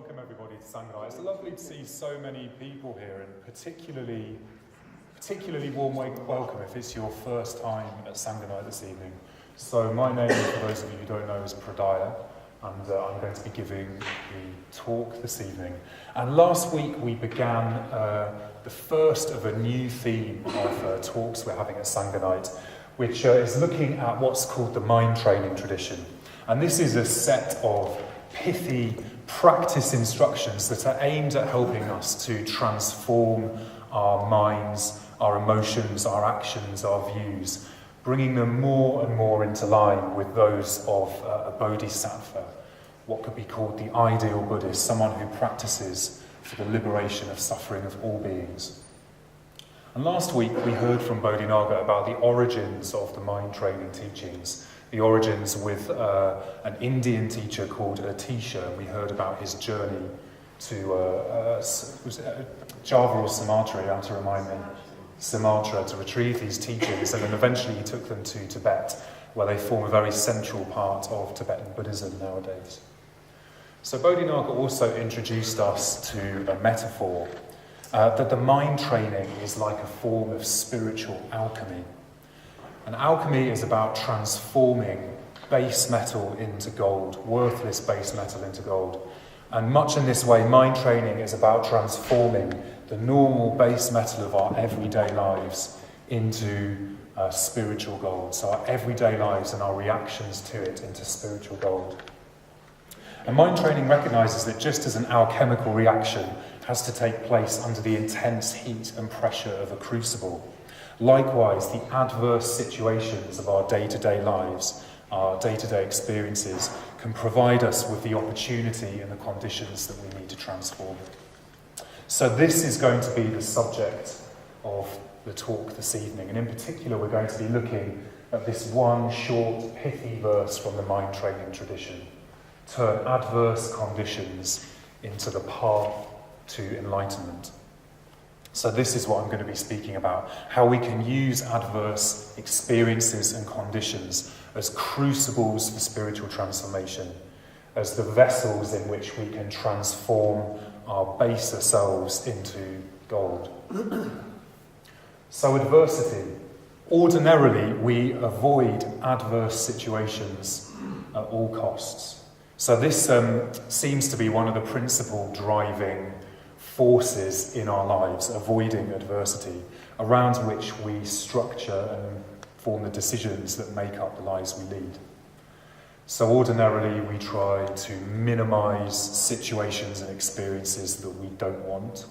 welcome everybody to Sangha. It's lovely to see so many people here, and particularly warm welcome if it's your first time at Sangha this evening. So my name, for those of you who don't know, is Pradaya, and I'm going to be giving the talk this evening. And last week we began the first of a new theme of talks we're having at Sangha, which is looking at what's called the mind training tradition. And this is a set of pithy practice instructions that are aimed at helping us to transform our minds, our emotions, our actions, our views, bringing them more and more into line with those of a bodhisattva, what could be called the ideal Buddhist, someone who practices for the liberation of suffering of all beings. And last week we heard from Bodhinaga about the origins of the mind training teachings, the origins with an Indian teacher called Atisha, and we heard about his journey to Java or Sumatra, you have to remind me, Sumatra, to retrieve these teachings, and then eventually he took them to Tibet, where they form a very central part of Tibetan Buddhism nowadays. So Bodhinaga also introduced us to a metaphor that the mind training is like a form of spiritual alchemy. And alchemy is about transforming base metal into gold, worthless base metal into gold. And much in this way, mind training is about transforming the normal base metal of our everyday lives into spiritual gold. So our everyday lives and our reactions to it into spiritual gold. And mind training recognises that just as an alchemical reaction has to take place under the intense heat and pressure of a crucible, likewise, the adverse situations of our day-to-day lives, our day-to-day experiences, can provide us with the opportunity and the conditions that we need to transform. So this is going to be the subject of the talk this evening, and in particular we're going to be looking at this one short, pithy verse from the mind training tradition: turn adverse conditions into the path to enlightenment. So this is what I'm going to be speaking about, how we can use adverse experiences and conditions as crucibles for spiritual transformation, as the vessels in which we can transform our baser selves into gold. So adversity. Ordinarily, we avoid adverse situations at all costs. So this seems to be one of the principal driving forces in our lives, avoiding adversity, around which we structure and form the decisions that make up the lives we lead. So ordinarily we try to minimise situations and experiences that we don't want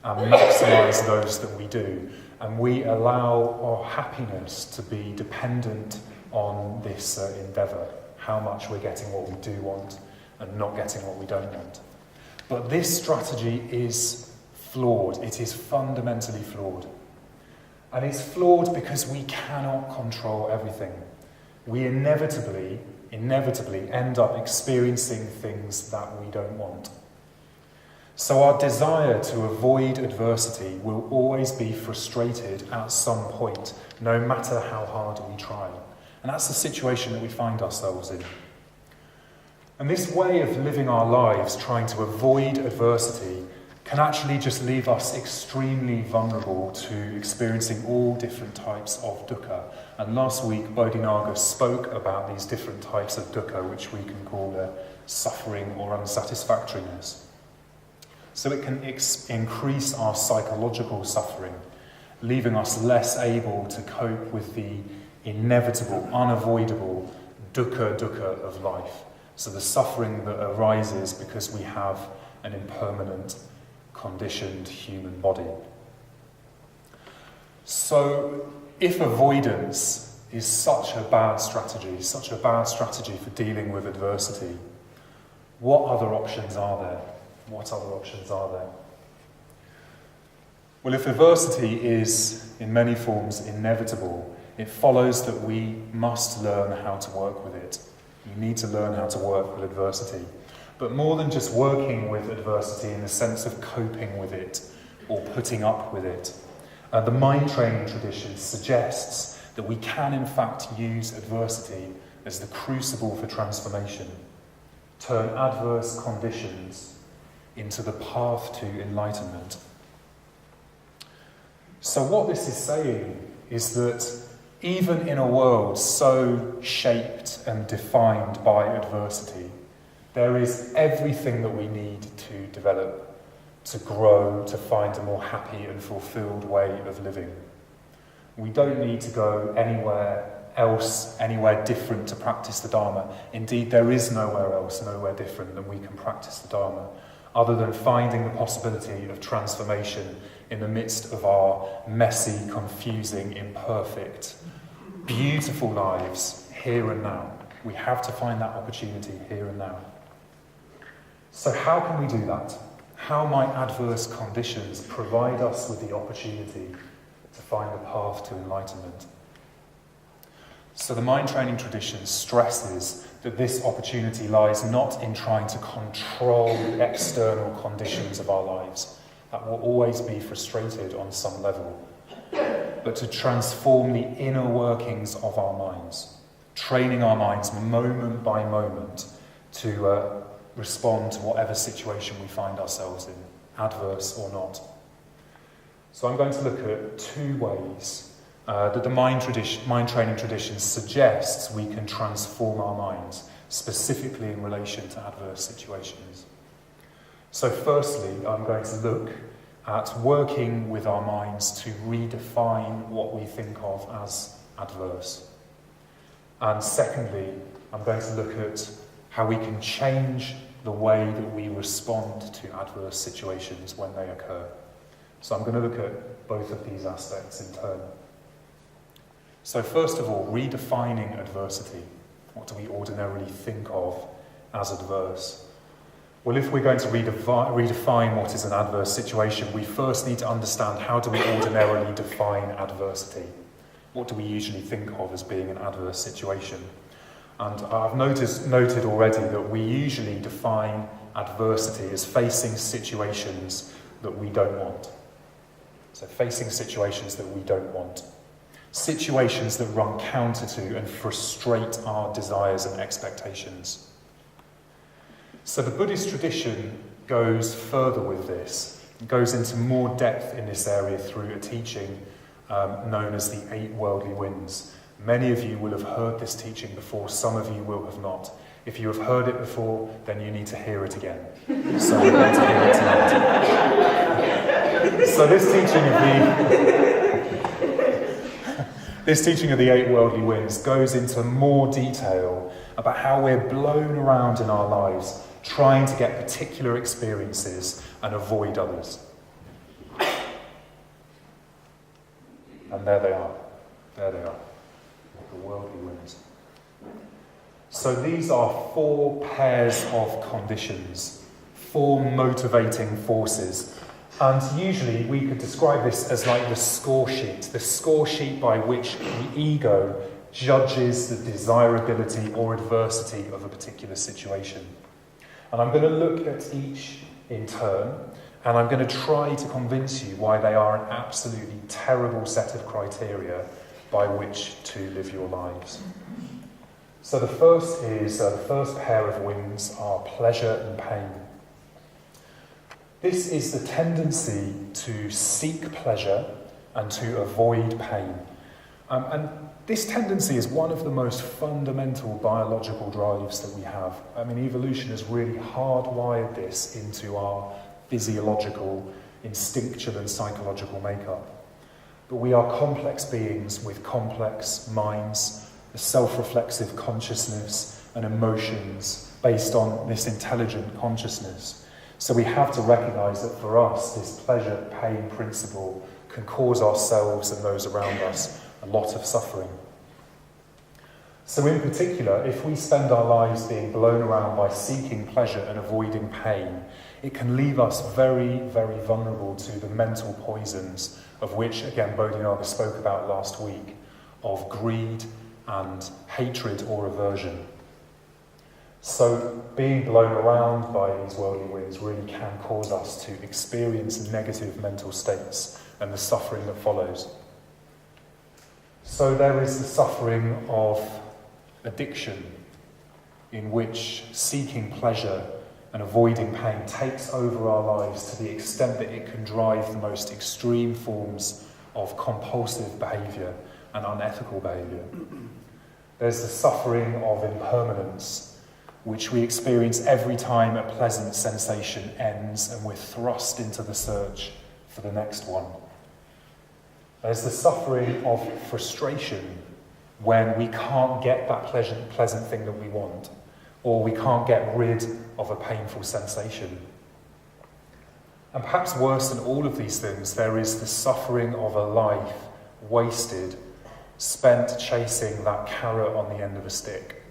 and maximise those that we do. And we allow our happiness to be dependent on this endeavour, how much we're getting what we do want and not getting what we don't want. But this strategy is flawed. It is fundamentally flawed. And it's flawed because we cannot control everything. We inevitably end up experiencing things that we don't want. So our desire to avoid adversity will always be frustrated at some point, no matter how hard we try. And that's the situation that we find ourselves in. And this way of living our lives, trying to avoid adversity, can actually just leave us extremely vulnerable to experiencing all different types of dukkha. And last week, Bodhinaga spoke about these different types of dukkha, which we can call suffering or unsatisfactoriness. So it can increase our psychological suffering, leaving us less able to cope with the inevitable, unavoidable dukkha of life. So the suffering that arises because we have an impermanent, conditioned human body. So if avoidance is such a bad strategy for dealing with adversity, what other options are there? Well, if adversity is in many forms inevitable, it follows that we must learn how to work with it. You need to learn how to work with adversity. But more than just working with adversity in the sense of coping with it or putting up with it, the mind training tradition suggests that we can in fact use adversity as the crucible for transformation. Turn adverse conditions into the path to enlightenment. So what this is saying is that even in a world so shaped and defined by adversity, there is everything that we need to develop, to grow, to find a more happy and fulfilled way of living. We don't need to go anywhere else, anywhere different to practice the Dharma. Indeed, there is nowhere else, nowhere different than we can practice the Dharma, other than finding the possibility of transformation in the midst of our messy, confusing, imperfect, beautiful lives here and now. We have to find that opportunity here and now. So how can we do that? How might adverse conditions provide us with the opportunity to find the path to enlightenment? So the mind training tradition stresses that this opportunity lies not in trying to control the external conditions of our lives. That will always be frustrated on some level. But to transform the inner workings of our minds, training our minds moment by moment to respond to whatever situation we find ourselves in, adverse or not. So I'm going to look at two ways that the mind training tradition suggests we can transform our minds, specifically in relation to adverse situations. So firstly, I'm going to look at working with our minds to redefine what we think of as adverse. And secondly, I'm going to look at how we can change the way that we respond to adverse situations when they occur. So I'm going to look at both of these aspects in turn. So first of all, redefining adversity. What do we ordinarily think of as adverse? Well, if we're going to redefine what is an adverse situation, we first need to understand how do we ordinarily define adversity. What do we usually think of as being an adverse situation? And I've noted already that we usually define adversity as facing situations that we don't want. So facing situations that we don't want. Situations that run counter to and frustrate our desires and expectations. So the Buddhist tradition goes further with this. It goes into more depth in this area through a teaching known as the 8 worldly winds. Many of you will have heard this teaching before, some of you will have not. If you have heard it before, then you need to hear it again. So we're going to hear it tonight. So this teaching of the 8 worldly winds goes into more detail about how we're blown around in our lives, trying to get particular experiences and avoid others. And there they are. There they are. The worldly winds. So these are 4 pairs of conditions, 4 motivating forces. And usually we could describe this as like the score sheet by which the ego judges the desirability or adversity of a particular situation. And I'm going to look at each in turn, and I'm going to try to convince you why they are an absolutely terrible set of criteria by which to live your lives. So the first pair of winds are pleasure and pain. This is the tendency to seek pleasure and to avoid pain. And this tendency is one of the most fundamental biological drives that we have. I mean, evolution has really hardwired this into our physiological, instinctual and psychological makeup. But we are complex beings with complex minds, a self-reflexive consciousness and emotions based on this intelligent consciousness. So we have to recognise that for us, this pleasure-pain principle can cause ourselves and those around us a lot of suffering. So in particular, if we spend our lives being blown around by seeking pleasure and avoiding pain, it can leave us very, very vulnerable to the mental poisons of which, again, Bodhinaga spoke about last week, of greed and hatred or aversion. So being blown around by these worldly winds really can cause us to experience negative mental states and the suffering that follows. So there is the suffering of addiction, in which seeking pleasure and avoiding pain takes over our lives to the extent that it can drive the most extreme forms of compulsive behaviour and unethical behaviour. There's the suffering of impermanence, which we experience every time a pleasant sensation ends and we're thrust into the search for the next one. There's the suffering of frustration when we can't get that pleasant thing that we want, or we can't get rid of a painful sensation. And perhaps worse than all of these things, there is the suffering of a life wasted, spent chasing that carrot on the end of a stick,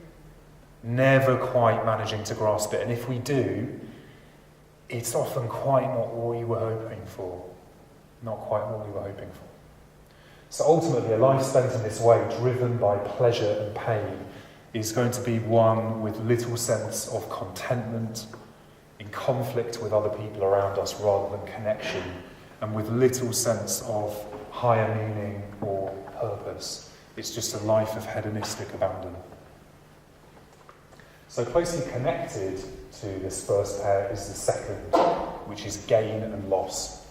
never quite managing to grasp it. And if we do, it's often quite not what we were hoping for. Not quite what we were hoping for. So ultimately, a life spent in this way, driven by pleasure and pain, is going to be one with little sense of contentment, in conflict with other people around us rather than connection, and with little sense of higher meaning or purpose. It's just a life of hedonistic abandon. So closely connected to this first pair is the second, which is gain and loss.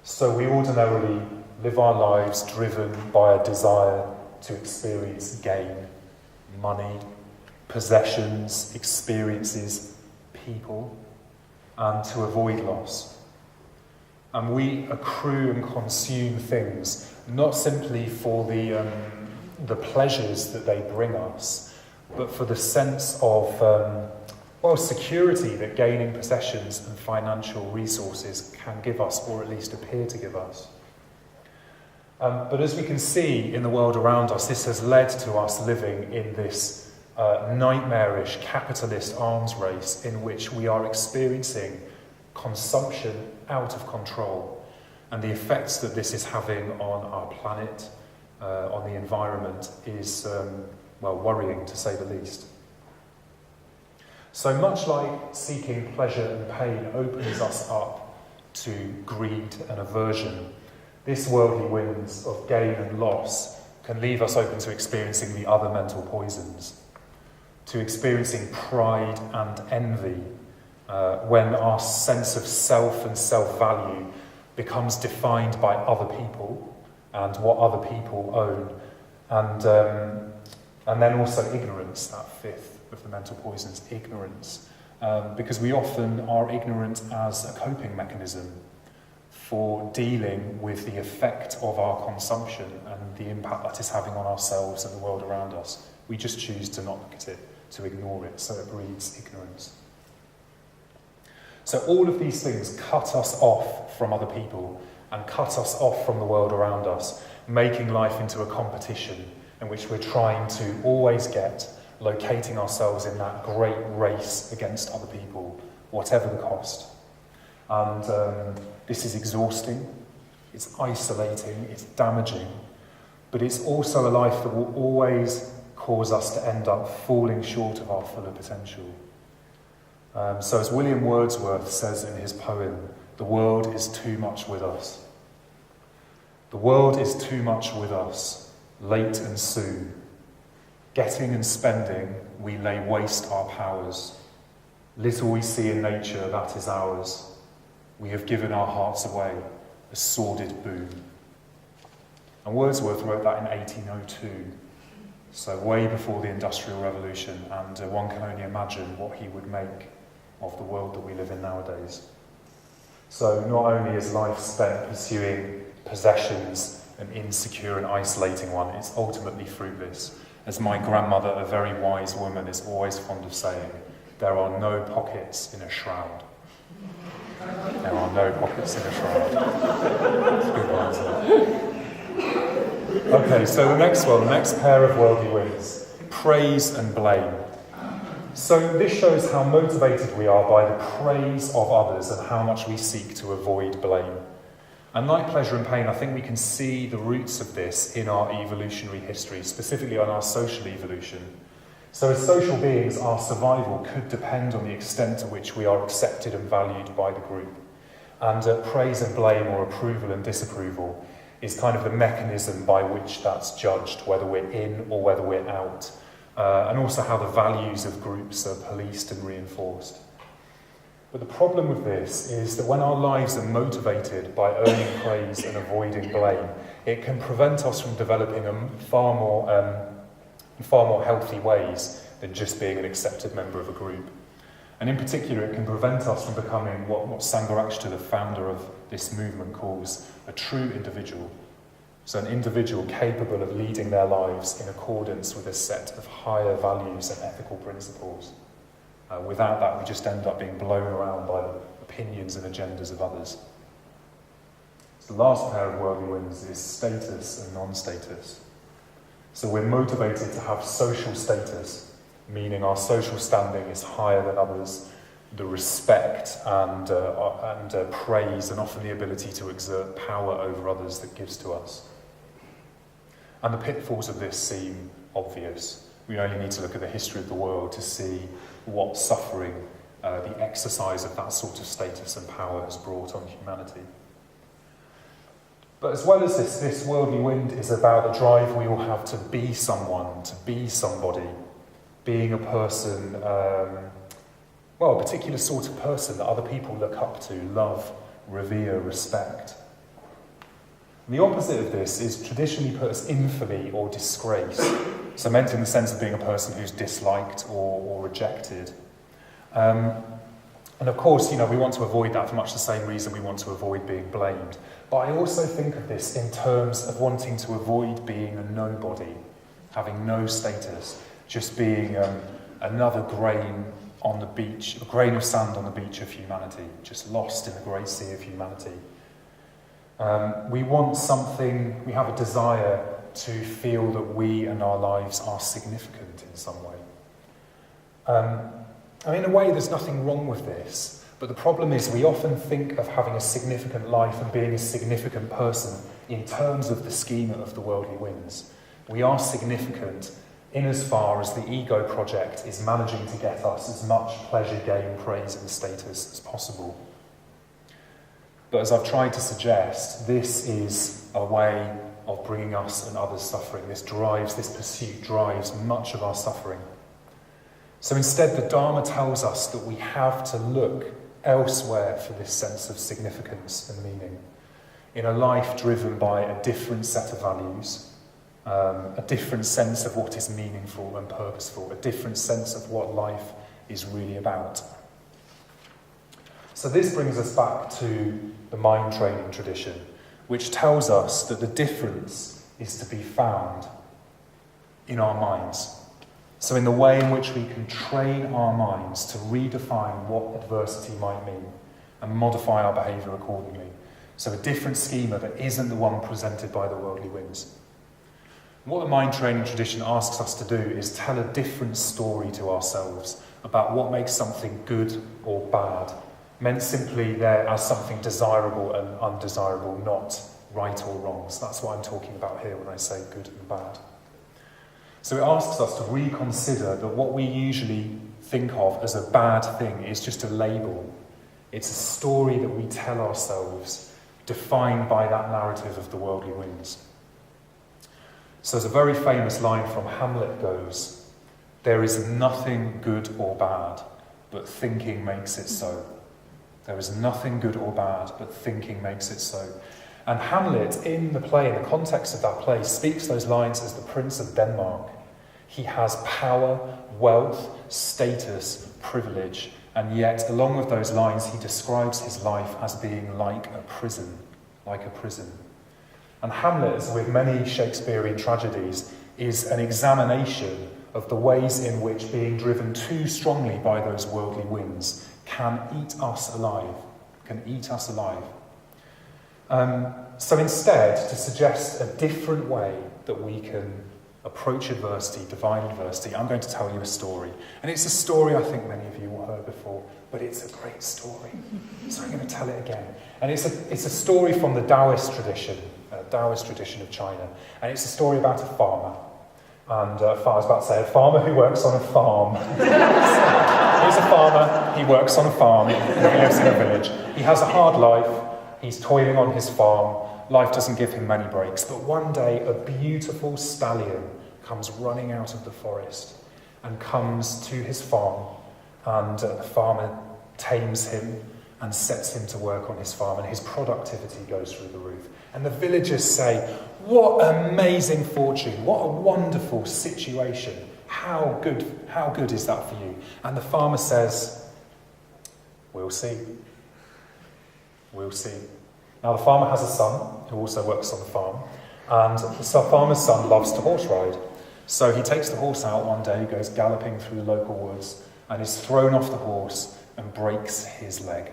So we ordinarily live our lives driven by a desire to experience gain, money, possessions, experiences, people, and to avoid loss. And we accrue and consume things, not simply for the pleasures that they bring us, but for the sense of security that gaining possessions and financial resources can give us, or at least appear to give us. But as we can see in the world around us, this has led to us living in this nightmarish capitalist arms race in which we are experiencing consumption out of control, and the effects that this is having on our planet, on the environment, is worrying to say the least. So much like seeking pleasure and pain opens us up to greed and aversion, this worldly winds of gain and loss can leave us open to experiencing the other mental poisons, to experiencing pride and envy, when our sense of self and self-value becomes defined by other people and what other people own, and then also ignorance, that fifth of the mental poisons, ignorance, because we often are ignorant as a coping mechanism for dealing with the effect of our consumption and the impact that is having on ourselves and the world around us. We just choose to not look at it, to ignore it, so it breeds ignorance. So all of these things cut us off from other people and cut us off from the world around us, making life into a competition in which we're trying to always get, locating ourselves in that great race against other people, whatever the cost. And this is exhausting, it's isolating, it's damaging, but it's also a life that will always cause us to end up falling short of our fuller potential. So as William Wordsworth says in his poem, "The world is too much with us. The world is too much with us, late and soon. Getting and spending, we lay waste our powers. Little we see in nature, that is ours. We have given our hearts away, a sordid boon." And Wordsworth wrote that in 1802, so way before the Industrial Revolution, and one can only imagine what he would make of the world that we live in nowadays. So not only is life spent pursuing possessions an insecure and isolating one, it's ultimately fruitless. As my grandmother, a very wise woman, is always fond of saying, there are no pockets in a shroud. There are no pockets in a shroud. That's a good one, isn't it? Okay, so the next one, the next pair of worldly winds, praise and blame. So this shows how motivated we are by the praise of others and how much we seek to avoid blame. And like pleasure and pain, I think we can see the roots of this in our evolutionary history, specifically on our social evolution. So as social beings, our survival could depend on the extent to which we are accepted and valued by the group. And praise and blame, or approval and disapproval, is kind of the mechanism by which that's judged, whether we're in or whether we're out. And also how the values of groups are policed and reinforced. But the problem with this is that when our lives are motivated by earning praise and avoiding blame, it can prevent us from developing in far more healthy ways than just being an accepted member of a group. And in particular, it can prevent us from becoming what Sangharakshita, the founder of this movement, calls a true individual. So an individual capable of leading their lives in accordance with a set of higher values and ethical principles. Without that, we just end up being blown around by the opinions and agendas of others. So the last pair of worldly winds is status and non-status. So we're motivated to have social status, meaning our social standing is higher than others, the respect and praise and often the ability to exert power over others that gives to us. And the pitfalls of this seem obvious. We only need to look at the history of the world to see what suffering the exercise of that sort of status and power has brought on humanity. But as well as this worldly wind is about the drive we all have to be someone, to be somebody, being a person, a particular sort of person that other people look up to, love, revere, respect. And the opposite of this is traditionally put as infamy or disgrace, so meant in the sense of being a person who's disliked or rejected. And of course, we want to avoid that for much the same reason we want to avoid being blamed. But I also think of this in terms of wanting to avoid being a nobody, having no status, just being another grain on the beach, a grain of sand on the beach of humanity, just lost in the great sea of humanity. We want something, we have a desire to feel that we and our lives are significant in some way. In a way, there's nothing wrong with this, but the problem is we often think of having a significant life and being a significant person in terms of the schema of the worldly winds. We are significant in as far as the ego project is managing to get us as much pleasure, gain, praise and status as possible. But as I've tried to suggest, this is a way of bringing us and others suffering. This pursuit drives much of our suffering. So instead, the Dharma tells us that we have to look elsewhere for this sense of significance and meaning. In a life driven by a different set of values, a different sense of what is meaningful and purposeful, a different sense of what life is really about. So this brings us back to the mind training tradition, which tells us that the difference is to be found in our minds. So in the way in which we can train our minds to redefine what adversity might mean and modify our behaviour accordingly. So a different schema that isn't the one presented by the worldly winds. What the mind training tradition asks us to do is tell a different story to ourselves about what makes something good or bad, meant simply there as something desirable and undesirable, not right or wrong. So that's what I'm talking about here when I say good and bad. So it asks us to reconsider that what we usually think of as a bad thing is just a label. It's a story that we tell ourselves, defined by that narrative of the worldly winds. So there's a very famous line from Hamlet goes, "There is nothing good or bad, but thinking makes it so." There is nothing good or bad, but thinking makes it so. And Hamlet, in the play, in the context of that play, speaks those lines as the Prince of Denmark. He has power, wealth, status, privilege, and yet, along with those lines, he describes his life as being like a prison, And Hamlet, as with many Shakespearean tragedies, is an examination of the ways in which being driven too strongly by those worldly winds can eat us alive. So instead, to suggest a different way that we can approach adversity, divine adversity, I'm going to tell you a story. And it's a story I think many of you will have heard before, but it's a great story. So I'm going to tell it again. And it's a story from the Taoist tradition of China. And it's a story about a farmer. And I was about to say, a farmer who works on a farm. He's a farmer, he works on a farm, he lives in a village. He has a hard life, he's toiling on his farm, life doesn't give him many breaks. But one day, a beautiful stallion comes running out of the forest and comes to his farm. And the farmer tames him, and sets him to work on his farm, and his productivity goes through the roof. And the villagers say, "What amazing fortune, what a wonderful situation. How good is that for you?" And the farmer says, "We'll see. We'll see." Now the farmer has a son who also works on the farm, and the farmer's son loves to horse ride. So he takes the horse out one day, goes galloping through the local woods, and is thrown off the horse and breaks his leg.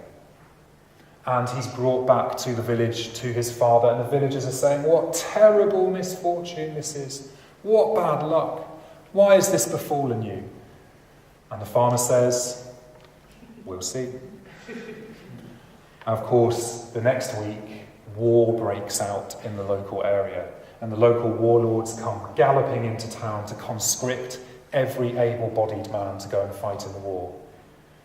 And he's brought back to the village, to his father, and the villagers are saying, "What terrible misfortune this is. What bad luck. Why has this befallen you?" And the farmer says, "We'll see." And of course, the next week, war breaks out in the local area, and the local warlords come galloping into town to conscript every able-bodied man to go and fight in the war.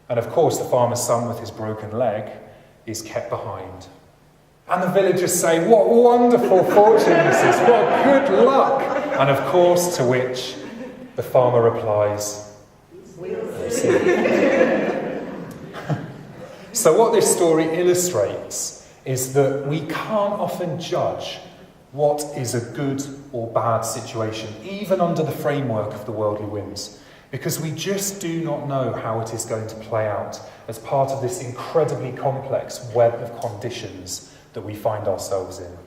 And of course, the farmer's son with his broken leg is kept behind. And the villagers say, "What wonderful fortune this is, what good luck." And of course, to which the farmer replies, "We'll see." So what this story illustrates is that we can't often judge what is a good or bad situation, even under the framework of the worldly winds, because we just do not know how it is going to play out as part of this incredibly complex web of conditions that we find ourselves in.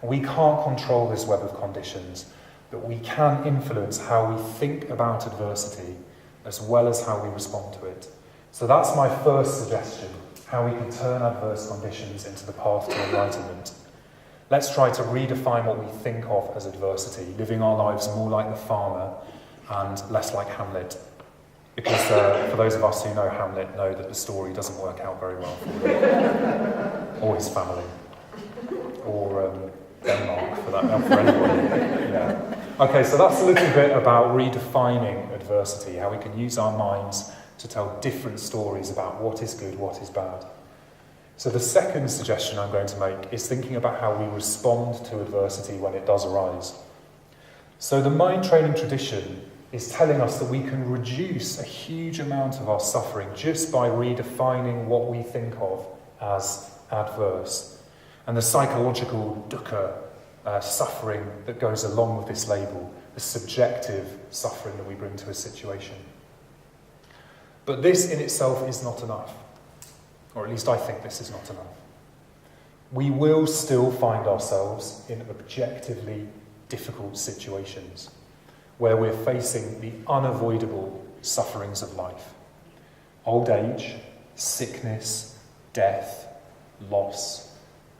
We can't control this web of conditions, but we can influence how we think about adversity as well as how we respond to it. So that's my first suggestion, how we can turn adverse conditions into the path to enlightenment. Let's try to redefine what we think of as adversity, living our lives more like the farmer and less like Hamlet. Because for those of us who know Hamlet know that the story doesn't work out very well for him, or his family, or Denmark for that, for anybody. Yeah. Okay, so that's a little bit about redefining adversity, how we can use our minds to tell different stories about what is good, what is bad. So the second suggestion I'm going to make is thinking about how we respond to adversity when it does arise. So the mind training tradition is telling us that we can reduce a huge amount of our suffering just by redefining what we think of as adverse. And the psychological dukkha, suffering that goes along with this label, the subjective suffering that we bring to a situation. But this in itself is not enough. Or at least I think this is not enough. We will still find ourselves in objectively difficult situations where we're facing the unavoidable sufferings of life. Old age, sickness, death, loss.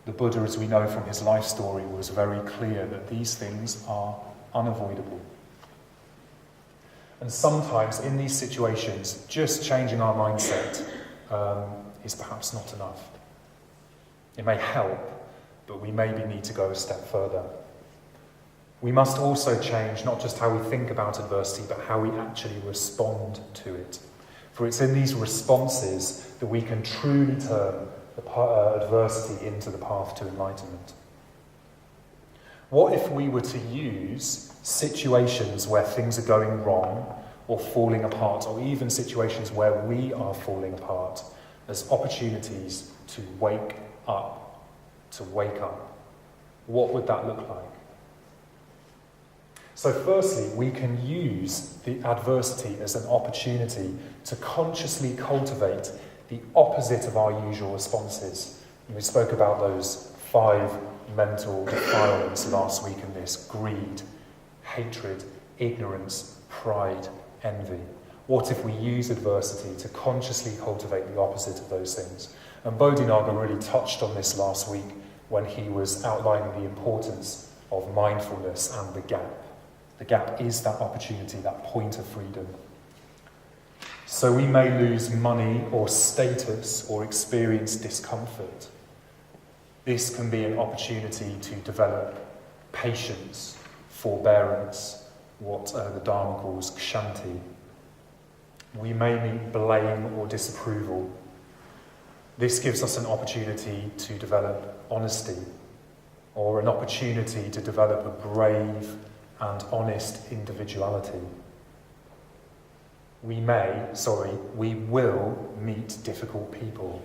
The Buddha, as we know from his life story, was very clear that these things are unavoidable. And sometimes in these situations, just changing our mindset is perhaps not enough. It may help, but we maybe need to go a step further. We must also change not just how we think about adversity, but how we actually respond to it. For it's in these responses that we can truly turn adversity into the path to enlightenment. What if we were to use situations where things are going wrong or falling apart, or even situations where we are falling apart, as opportunities to wake up, to wake up? What would that look like? So firstly, we can use the adversity as an opportunity to consciously cultivate the opposite of our usual responses. And we spoke about those 5 mental defilements last week in this: greed, hatred, ignorance, pride, envy. What if we use adversity to consciously cultivate the opposite of those things? And Bodhinaga really touched on this last week when he was outlining the importance of mindfulness and the gap. The gap is that opportunity, that point of freedom. So we may lose money or status or experience discomfort. This can be an opportunity to develop patience, forbearance, what the Dharma calls kshanti. We may meet blame or disapproval. This gives us an opportunity to develop honesty, or an opportunity to develop a brave and honest individuality. we will meet difficult people.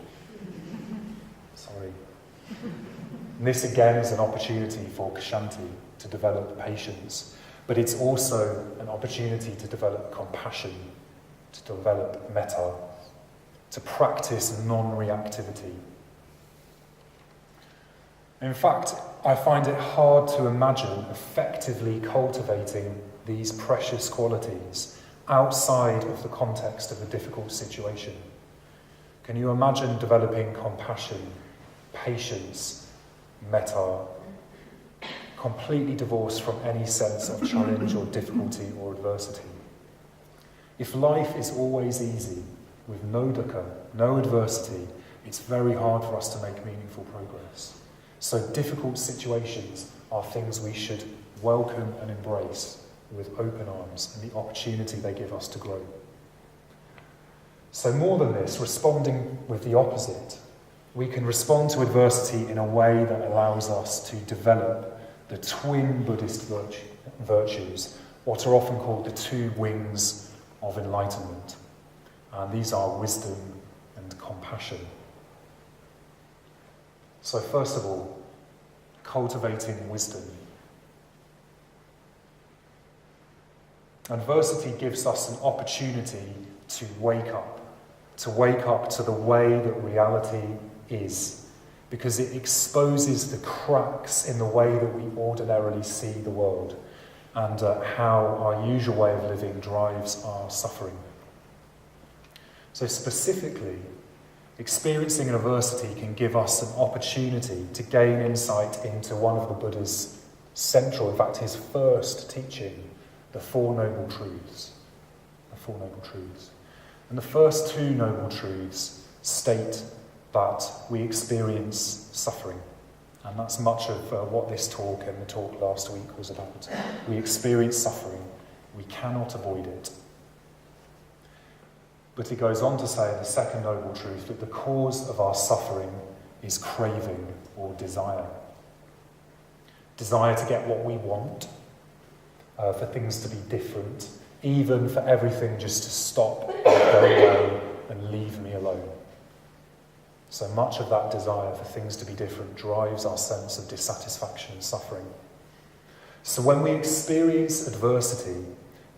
And this again is an opportunity for Kshanti to develop patience, but it's also an opportunity to develop compassion, to develop metta, to practice non-reactivity. In fact, I find it hard to imagine effectively cultivating these precious qualities outside of the context of a difficult situation. Can you imagine developing compassion, patience, metta, completely divorced from any sense of challenge or difficulty or adversity? If life is always easy, with no dukkha, no adversity, it's very hard for us to make meaningful progress. So difficult situations are things we should welcome and embrace with open arms and the opportunity they give us to grow. So more than this, responding with the opposite, we can respond to adversity in a way that allows us to develop the twin Buddhist virtues, what are often called the two wings of enlightenment. And these are wisdom and compassion. So first of all, cultivating wisdom. Adversity gives us an opportunity to wake up to the way that reality is, because it exposes the cracks in the way that we ordinarily see the world and how our usual way of living drives our suffering. So specifically, experiencing an adversity can give us an opportunity to gain insight into one of the Buddha's central, in fact his first teaching, the Four Noble Truths. The Four Noble Truths. And the first two Noble Truths state that we experience suffering. And that's much of what this talk and the talk last week was about. We experience suffering. We cannot avoid it. But he goes on to say in the second Noble Truth that the cause of our suffering is craving or desire. Desire to get what we want, for things to be different, even for everything just to stop and go away and leave me alone. So much of that desire for things to be different drives our sense of dissatisfaction and suffering. So when we experience adversity,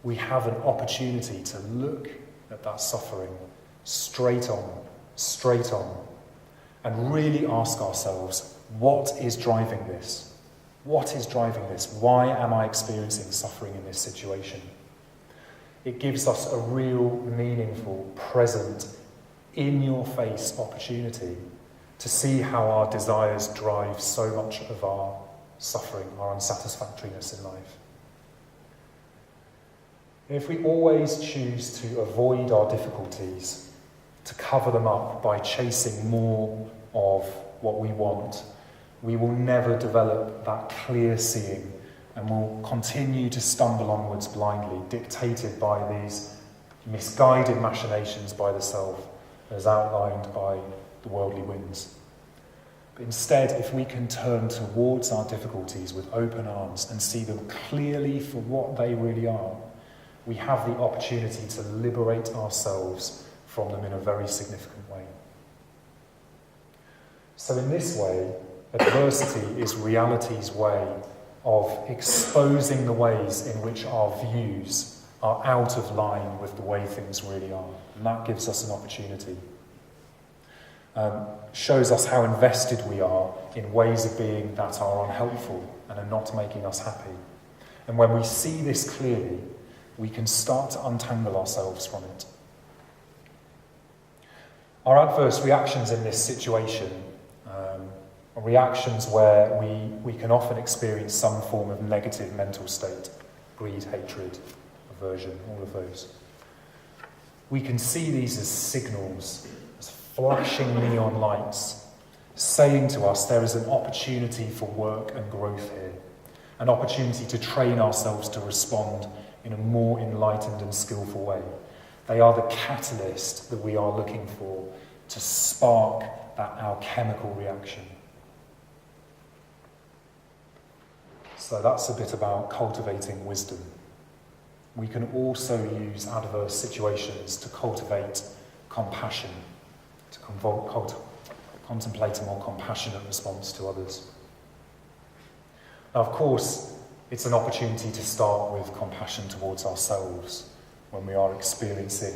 we have an opportunity to look at that suffering straight on, and really ask ourselves, what is driving this? What is driving this? Why am I experiencing suffering in this situation? It gives us a real, meaningful, present, in-your-face opportunity to see how our desires drive so much of our suffering, our unsatisfactoriness in life. If we always choose to avoid our difficulties, to cover them up by chasing more of what we want, we will never develop that clear seeing and will continue to stumble onwards blindly, dictated by these misguided machinations by the self, as outlined by the worldly winds. But instead, if we can turn towards our difficulties with open arms and see them clearly for what they really are, we have the opportunity to liberate ourselves from them in a very significant way. So in this way, adversity is reality's way of exposing the ways in which our views are out of line with the way things really are. And that gives us an opportunity. Shows us how invested we are in ways of being that are unhelpful and are not making us happy. And when we see this clearly, we can start to untangle ourselves from it. Our adverse reactions in this situation are reactions where we can often experience some form of negative mental state, greed, hatred, aversion, all of those. We can see these as signals, as flashing neon lights, saying to us there is an opportunity for work and growth here, an opportunity to train ourselves to respond in a more enlightened and skillful way. They are the catalyst that we are looking for to spark that alchemical reaction. So that's a bit about cultivating wisdom. we can also use adverse situations to cultivate compassion, to contemplate a more compassionate response to others. Now, of course, it's an opportunity to start with compassion towards ourselves when we are experiencing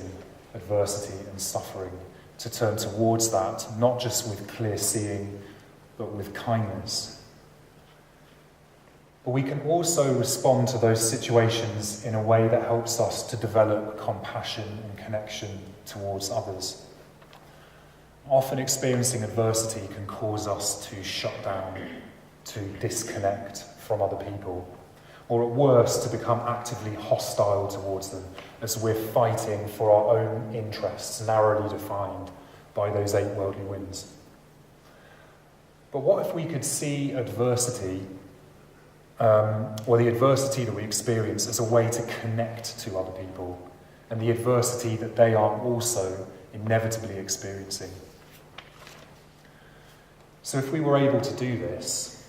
adversity and suffering, to turn towards that, not just with clear seeing, but with kindness. But we can also respond to those situations in a way that helps us to develop compassion and connection towards others. Often experiencing adversity can cause us to shut down, to disconnect from other people, or at worst to become actively hostile towards them as we're fighting for our own interests, narrowly defined by those 8 worldly winds. But what if we could see adversity, or the adversity that we experience, as a way to connect to other people, and the adversity that they are also inevitably experiencing? So if we were able to do this,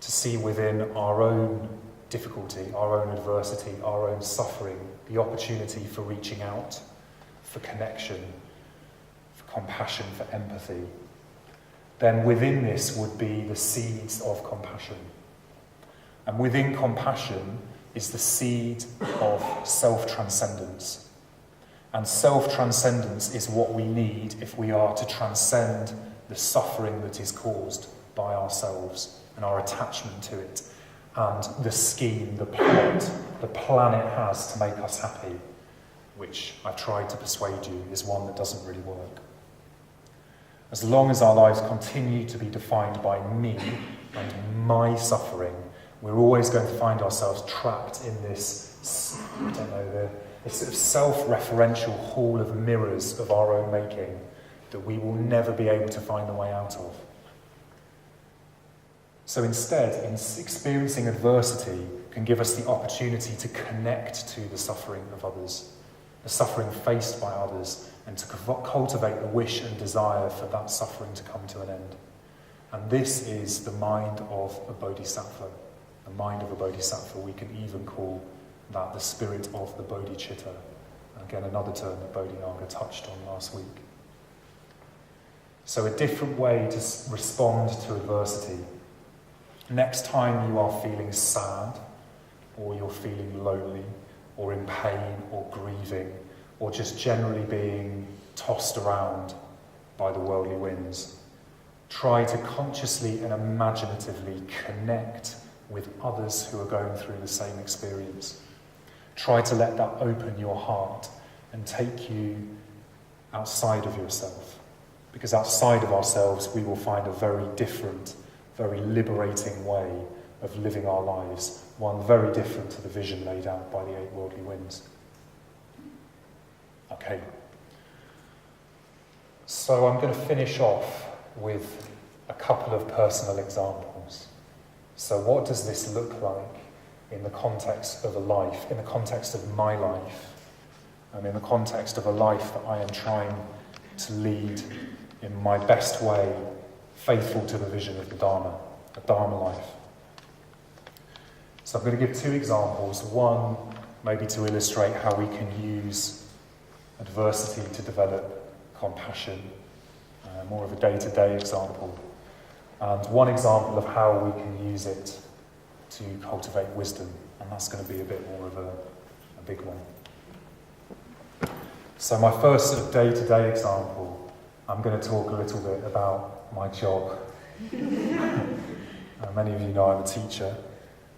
to see within our own difficulty, our own adversity, our own suffering, the opportunity for reaching out, for connection, for compassion, for empathy, then within this would be the seeds of compassion. And within compassion is the seed of self-transcendence. And self-transcendence is what we need if we are to transcend the suffering that is caused by ourselves and our attachment to it, and the scheme, the plot, the plan it has to make us happy, which I've tried to persuade you is one that doesn't really work. As long as our lives continue to be defined by me and my suffering, we're always going to find ourselves trapped in this, this sort of self-referential hall of mirrors of our own making that we will never be able to find the way out of. So instead, experiencing adversity can give us the opportunity to connect to the suffering of others, the suffering faced by others, and to cultivate the wish and desire for that suffering to come to an end. And this is the mind of a bodhisattva. The mind of a bodhisattva, we can even call that the spirit of the bodhicitta. Again, another term that Bodhinaga touched on last week. So a different way to respond to adversity. Next time you are feeling sad, or you're feeling lonely, or in pain, or grieving, or just generally being tossed around by the worldly winds, try to consciously and imaginatively connect with others who are going through the same experience. Try to let that open your heart and take you outside of yourself. Because outside of ourselves, we will find a very different, very liberating way of living our lives, one very different to the vision laid out by the 8 worldly winds. Okay. So I'm going to finish off with a couple of personal examples. So what does this look like in the context of a life, in the context of my life, and in the context of a life that I am trying to lead in my best way, faithful to the vision of the Dharma, a Dharma life? So I'm going to give 2 examples. One, maybe to illustrate how we can use adversity to develop compassion, more of a day-to-day example. And one example of how we can use it to cultivate wisdom, and that's going to be a bit more of a big one. So my first sort of day-to-day example, I'm going to talk a little bit about my job. Many of you know I'm a teacher.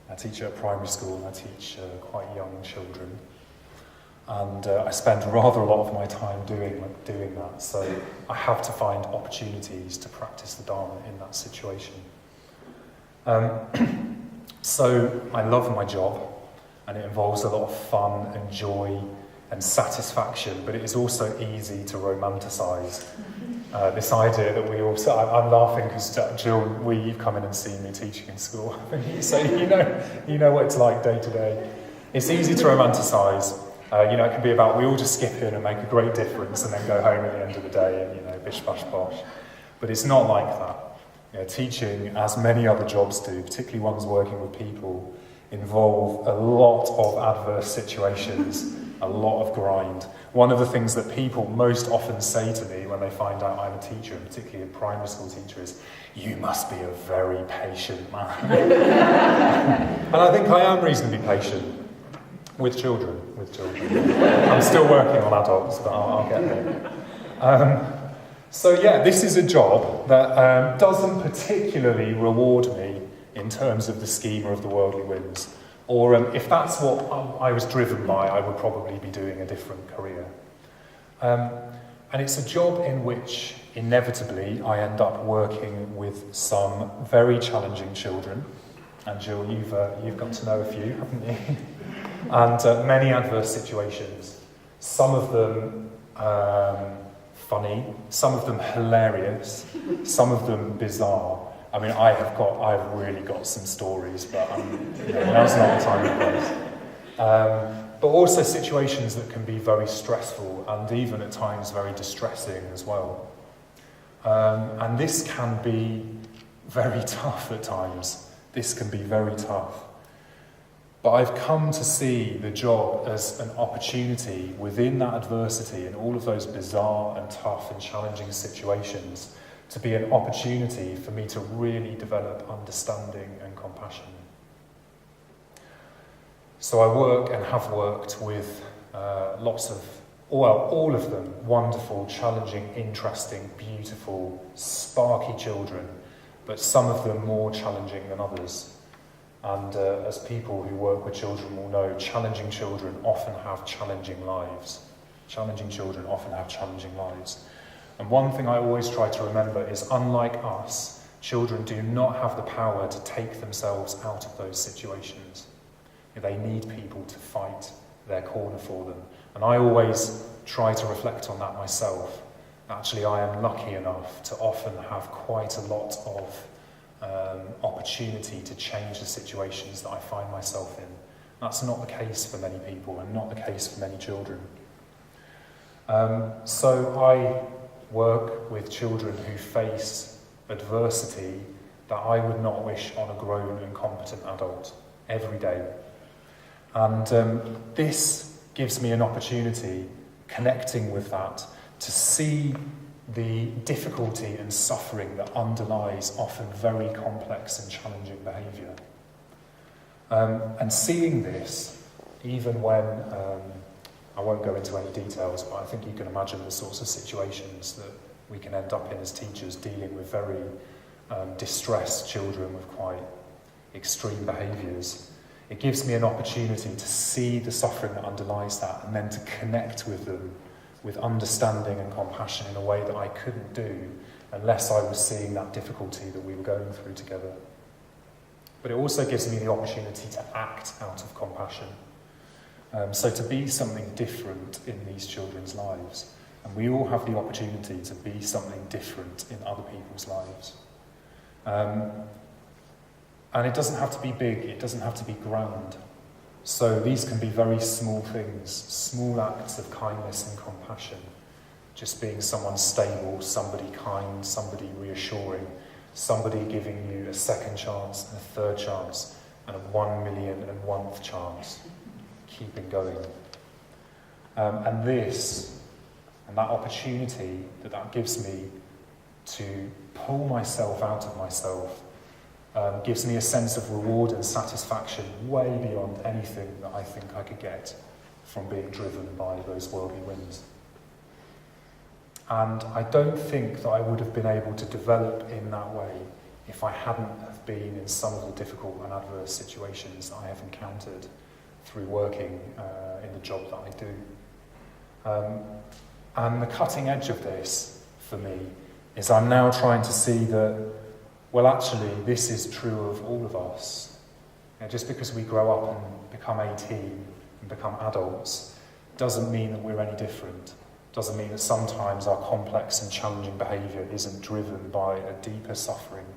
I teach at primary school, and I teach quite young children. And I spend rather a lot of my time doing that, so I have to find opportunities to practice the Dharma in that situation. So I love my job, and it involves a lot of fun and joy and satisfaction, but it is also easy to romanticise this idea that we also... I'm laughing because Jill, you've come in and seen me teaching in school, so you know what it's like day to day. It's easy to romanticise. It can be about we all just skip in and make a great difference and then go home at the end of the day and, bish, bash, bosh. But it's not like that. Teaching, as many other jobs do, particularly ones working with people, involve a lot of adverse situations, a lot of grind. One of the things that people most often say to me when they find out I'm a teacher, and particularly a primary school teacher, is, "You must be a very patient man." And I think I am reasonably patient with children. I'm still working on adults, but I'll get there. So yeah, this is a job that doesn't particularly reward me in terms of the schema of the worldly winds. Or if that's what I was driven by, I would probably be doing a different career. And it's a job in which, inevitably, I end up working with some very challenging children. And Jill, you've got to know a few, haven't you? And many adverse situations. Some of them funny, some of them hilarious, some of them bizarre. I mean, I've really got some stories, but now's not the time and place. But also situations that can be very stressful and even at times very distressing as well. And this can be very tough at times. This can be very tough. But I've come to see the job as an opportunity within that adversity and all of those bizarre and tough and challenging situations to be an opportunity for me to really develop understanding and compassion. So I work and have worked with all of them, wonderful, challenging, interesting, beautiful, sparky children, but some of them more challenging than others. And as people who work with children will know, challenging children often have challenging lives. Challenging children often have challenging lives. And one thing I always try to remember is, unlike us, children do not have the power to take themselves out of those situations. They need people to fight their corner for them. And I always try to reflect on that myself. Actually, I am lucky enough to often have quite a lot of opportunity to change the situations that I find myself in. That's not the case for many people and not the case for many children. So I work with children who face adversity that I would not wish on a grown and competent adult every day. And this gives me an opportunity, connecting with that, to see the difficulty and suffering that underlies often very complex and challenging behaviour. And seeing this, even when, I won't go into any details, but I think you can imagine the sorts of situations that we can end up in as teachers, dealing with very distressed children with quite extreme behaviours. It gives me an opportunity to see the suffering that underlies that and then to connect with them with understanding and compassion in a way that I couldn't do unless I was seeing that difficulty that we were going through together. But it also gives me the opportunity to act out of compassion. So to be something different in these children's lives. And we all have the opportunity to be something different in other people's lives. And it doesn't have to be big, it doesn't have to be grand. So these can be very small things, small acts of kindness and compassion. Just being someone stable, somebody kind, somebody reassuring, somebody giving you a second chance and a third chance and a 1,000,001th chance. Keeping going. And this, and that opportunity that gives me to pull myself out of myself, gives me a sense of reward and satisfaction way beyond anything that I think I could get from being driven by those worldly winds. And I don't think that I would have been able to develop in that way if I hadn't have been in some of the difficult and adverse situations I have encountered through working in the job that I do. And the cutting edge of this, for me, is I'm now trying to see that, well, actually, this is true of all of us. Just because we grow up and become 18 and become adults doesn't mean that we're any different. Doesn't mean that sometimes our complex and challenging behaviour isn't driven by a deeper suffering,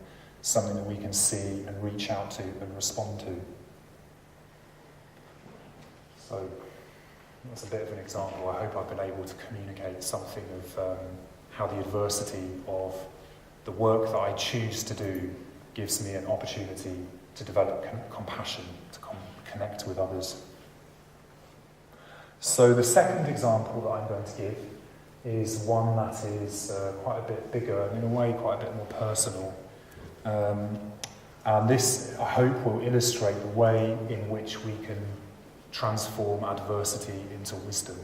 something that we can see and reach out to and respond to. So that's a bit of an example. I hope I've been able to communicate something of how the adversity of the work that I choose to do gives me an opportunity to develop compassion, to connect with others. So the second example that I'm going to give is one that is quite a bit bigger and in a way quite a bit more personal. And this, I hope, will illustrate the way in which we can transform adversity into wisdom.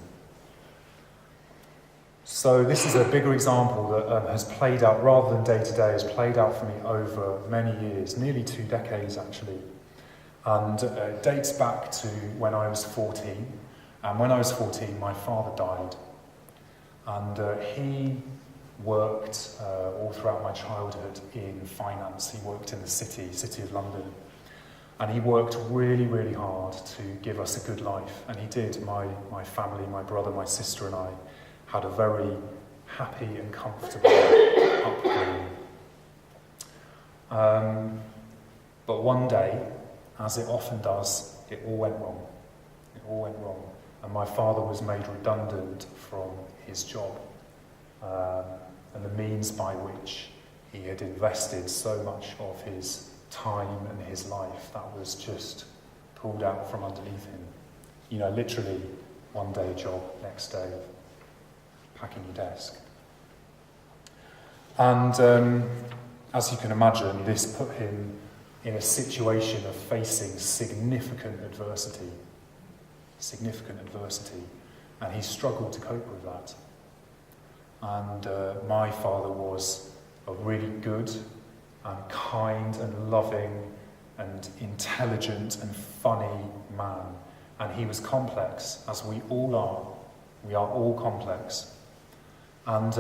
So this is a bigger example that has played out, rather than day to day, has played out for me over many years, nearly 2 decades actually. And it dates back to when I was 14. And when I was 14, my father died. And he worked all throughout my childhood in finance. He worked in the City of London. And he worked really, really hard to give us a good life. And he did. My family, my brother, my sister and I had a very happy and comfortable upbringing. But one day, as it often does, it all went wrong. It all went wrong. And my father was made redundant from his job. And the means by which he had invested so much of his time and his life, that was just pulled out from underneath him. You know, literally one day job, next day packing your desk. And as you can imagine, this put him in a situation of facing significant adversity, and he struggled to cope with that. And my father was a really good and kind and loving and intelligent and funny man. And he was complex, as we all are. We are all complex. And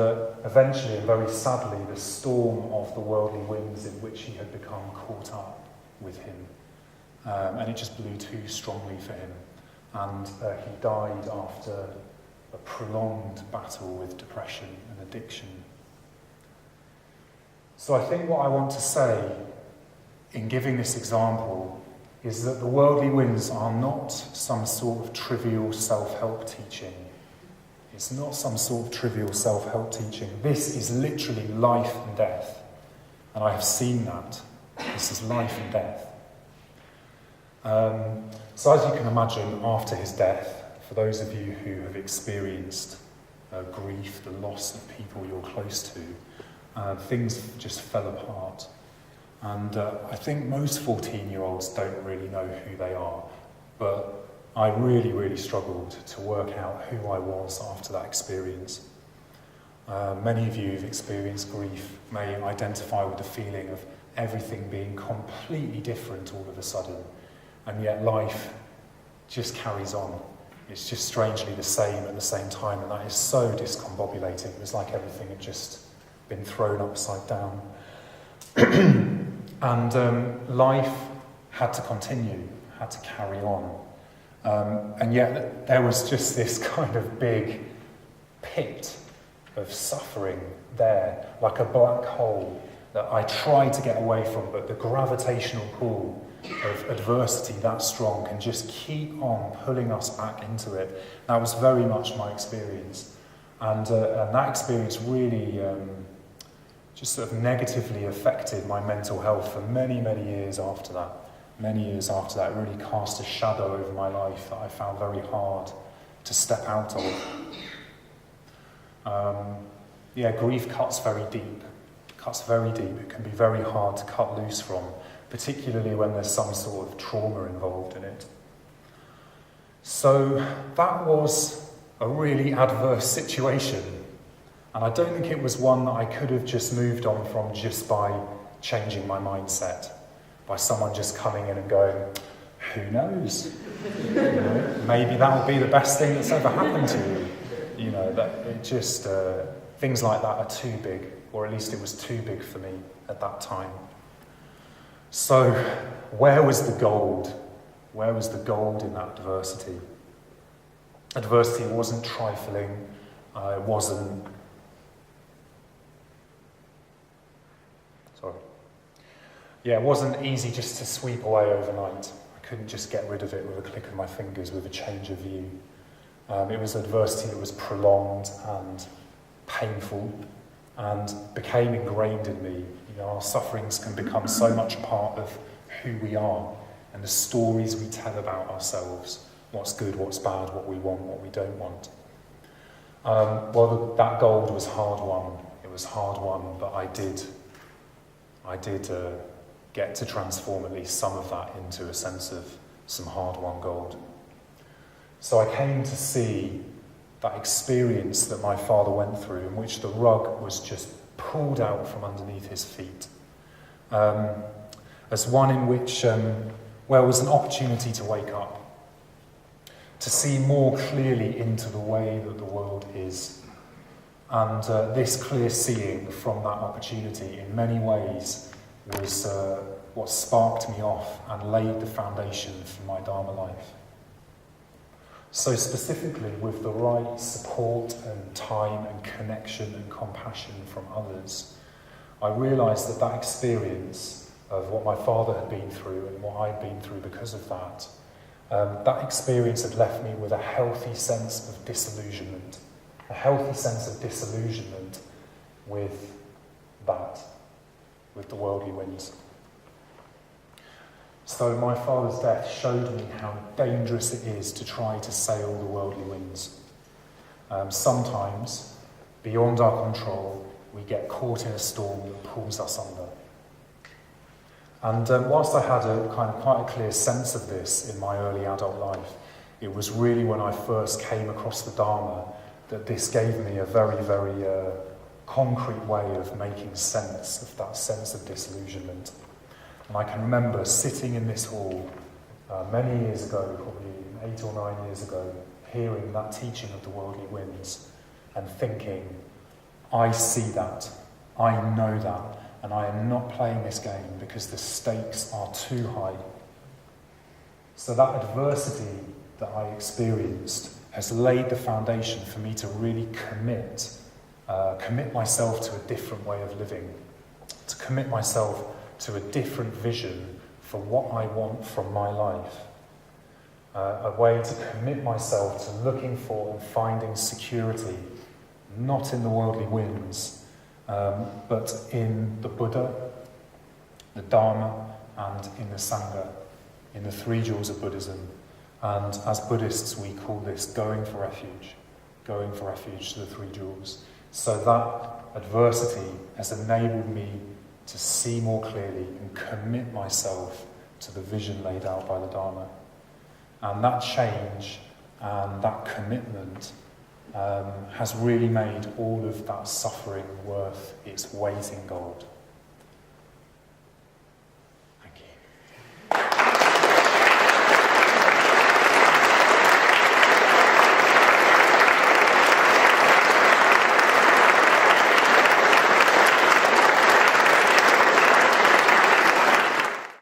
eventually, and very sadly, the storm of the worldly winds in which he had become caught up with him. And it just blew too strongly for him. And he died after a prolonged battle with depression and addiction. So I think what I want to say in giving this example is that the worldly winds are not some sort of trivial self-help teaching. It's not some sort of trivial self-help teaching. This is literally life and death. And I have seen that. This is life and death. So as you can imagine, after his death, for those of you who have experienced grief, the loss of people you're close to, things just fell apart. And I think most 14-year-olds don't really know who they are, but I really, really struggled to work out who I was after that experience. Many of you who've experienced grief may identify with the feeling of everything being completely different all of a sudden, and yet life just carries on. It's just strangely the same at the same time, and that is so discombobulating. It was like everything had just been thrown upside down. And life had to continue, had to carry on. And yet there was just this kind of big pit of suffering there, like a black hole that I tried to get away from, but the gravitational pull of adversity that strong can just keep on pulling us back into it. That was very much my experience. And that experience really just sort of negatively affected my mental health for many, many years after that. Many years after that, it really cast a shadow over my life that I found very hard to step out of. Grief cuts very deep. It can be very hard to cut loose from, particularly when there's some sort of trauma involved in it. So that was a really adverse situation. And I don't think it was one that I could have just moved on from just by changing my mindset, by someone just coming in and going, who knows? Maybe that will be the best thing that's ever happened to you. That it just things like that are too big, or at least it was too big for me at that time. So, where was the gold? Where was the gold in that adversity? Adversity wasn't trifling. It wasn't. It wasn't easy just to sweep away overnight. I couldn't just get rid of it with a click of my fingers, with a change of view. It was adversity that was prolonged and painful and became ingrained in me. Our sufferings can become so much a part of who we are and the stories we tell about ourselves, what's good, what's bad, what we want, what we don't want. That gold was hard won. It was hard won, but I did get to transform at least some of that into a sense of some hard-won gold. So I came to see that experience that my father went through, in which the rug was just pulled out from underneath his feet, as one in which was an opportunity to wake up, to see more clearly into the way that the world is. And this clear seeing from that opportunity in many ways was what sparked me off and laid the foundation for my Dharma life. So specifically, with the right support and time and connection and compassion from others, I realised that experience of what my father had been through and what I'd been through because of that, that experience had left me with a healthy sense of disillusionment, with that, with the worldly winds. So my father's death showed me how dangerous it is to try to sail the worldly winds. Sometimes, beyond our control, we get caught in a storm that pulls us under. And whilst I had quite a clear sense of this in my early adult life, it was really when I first came across the Dharma that this gave me a very, very concrete way of making sense of that sense of disillusionment. And I can remember sitting in this hall many years ago, probably 8 or 9 years ago, hearing that teaching of the worldly winds and thinking, I see that, I know that, and I am not playing this game because the stakes are too high. So that adversity that I experienced has laid the foundation for me to really commit myself to a different way of living, to commit myself to a different vision for what I want from my life, a way to commit myself to looking for and finding security, not in the worldly winds, but in the Buddha, the Dharma, and in the Sangha, in the 3 jewels of Buddhism. And as Buddhists, we call this going for refuge to the 3 jewels. So that adversity has enabled me to see more clearly and commit myself to the vision laid out by the Dharma. And that change and that commitment has really made all of that suffering worth its weight in gold.